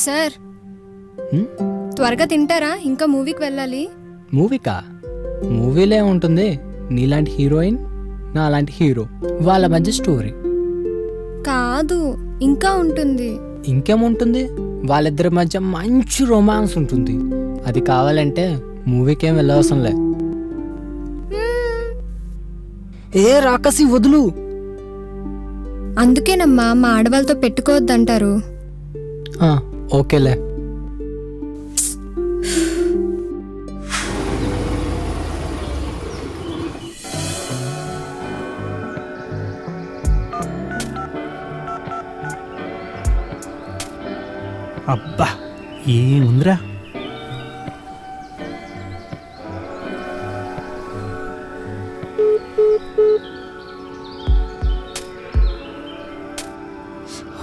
Sir త్వరగా తింటారా? ఇంకా మూవీకి వెళ్ళాలి. మూవీకా? మూవీలే ఉంటుంది. నీలాంటి హీరోయిన్, నాలాంటి హీరో, వాళ్ళ మధ్య స్టోరీ. కాదు, ఇంకా ఉంటుంది. ఇంకేముంటుంది? వాళ్ళిద్దరి మధ్య మంచి రొమాన్స్ ఉంటుంది. అది కావాలంటే మూవీకేం వెళ్ళవసరంలే. ఏ రాకసి వదులు. అందుకేనమ్మా మా ఆడవాళ్ళతో పెట్టుకోవద్దంటారు. ఓకేలే. అబ్బా ఏముందిరా.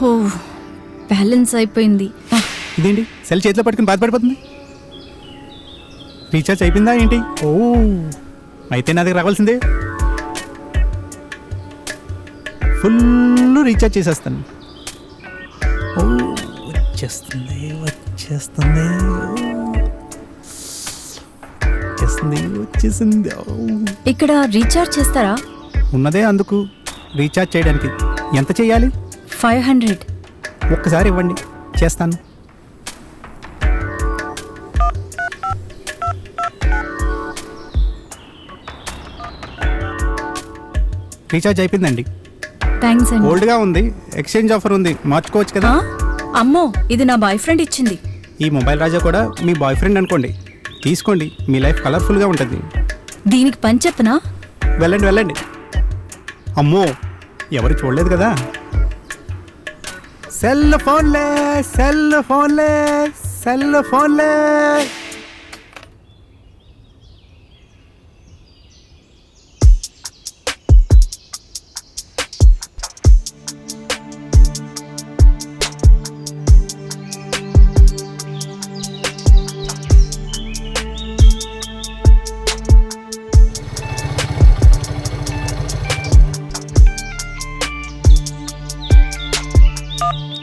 ఓ బ్యాలెన్స్ అయిపోయింది. ఇదేంటి సెల్ చేతిలో పట్టుకుని బాధపడిపోతుంది? రీఛార్జ్ అయిపోయిందా ఏంటి? ఓ అయితే నా దగ్గర రావాల్సిందే. ఫుల్ రీఛార్జ్ చేసేస్తాను. ఓ వచ్చేస్తుంది వచ్చేస్తుంది వచ్చేస్తుంది వచ్చేసింది. ఇక్కడ రీఛార్జ్ చేస్తారా? ఉన్నదే అందుకు రీఛార్జ్ చేయడానికి. ఎంత చేయాలి? 500. ఒక్కసారి ఇవ్వండి, చేస్తాను. రీఛార్జ్ అయిపోయిందండి. థ్యాంక్స్ అండి. ఓల్డ్గా ఉంది, ఎక్స్చేంజ్ ఆఫర్ ఉంది, మార్చుకోవచ్చు కదా. అమ్మో, ఇది నా బాయ్ ఫ్రెండ్ ఇచ్చింది. ఈ మొబైల్ రాజా కూడా మీ బాయ్ ఫ్రెండ్ అనుకోండి. తీసుకోండి, మీ లైఫ్ కలర్ఫుల్గా ఉంటుంది. దీనికి పని చెప్పనా? వెళ్ళండి వెళ్ళండి. అమ్మో, ఎవరు చూడలేదు కదా. సెల్ ఫోన్లే సెల్ ఫోన్లే సెల్ ఫోన్లే.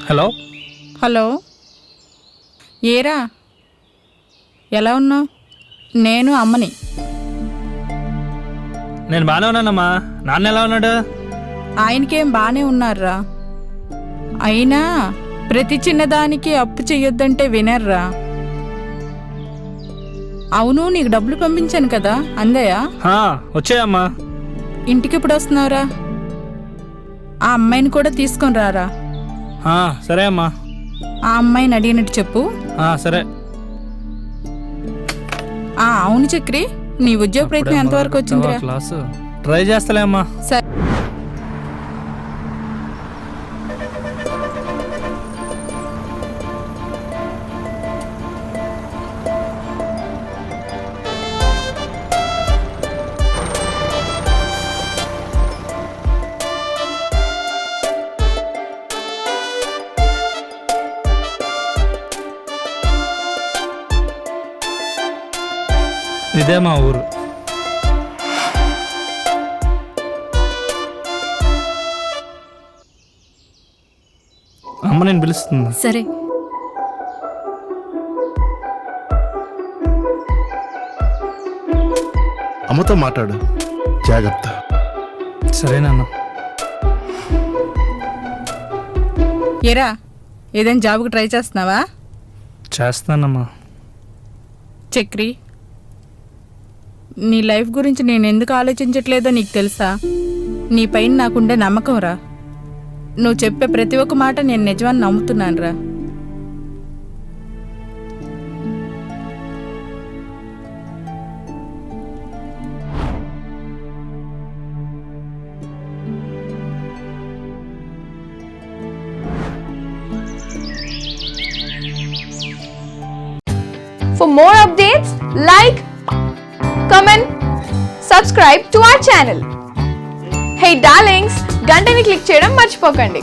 హలో హలో, ఏరా ఎలా ఉన్నావు? నేను అమ్మని. నేను బాగానే ఉన్నానమ్మా. నాన్న ఎలా ఉన్నాడు? ఆయనకేం బాగానే ఉన్నారా. అయినా ప్రతి చిన్నదానికి అప్పు చెయ్యొద్దంటే వినర్రా. అవును, నీకు డబ్బులు పంపించాను కదా, అందయా? వచ్చాయమ్మా. ఇంటికి ఎప్పుడు వస్తున్నావురా? ఆ అమ్మాయిని కూడా తీసుకొని రారా. సరే అమ్మా. ఆ అమ్మాయిని అడిగినట్టు చెప్పు. సరే. అవును చక్రి, నీ ఉద్యోగ ప్రయత్నం ఎంతవరకు వచ్చిందిరా? క్లాసు ట్రై చేస్తలే అమ్మా. సరే. ఇదే మా ఊరు. అమ్మ నేను పిలుస్తుంది. సరే. అమ్మతో మాట్లాడు, జాగ్రత్త. సరేనన్నా. ఏరా, ఏదైనా జాబ్కి ట్రై చేస్తున్నావా? చేస్తానమ్మా. చక్రి, నీ లైఫ్ గురించి నేను ఎందుకు ఆలోచించట్లేదో నీకు తెలుసా? నీ పైన నాకుండే నమ్మకం రా. నువ్వు చెప్పే ప్రతి ఒక్క మాట నేను నిజమని నమ్ముతున్నాను రా. For more updates, like, comment, subscribe to our channel. Hey darlings, గంటని click చేయడం మర్చిపోకండి.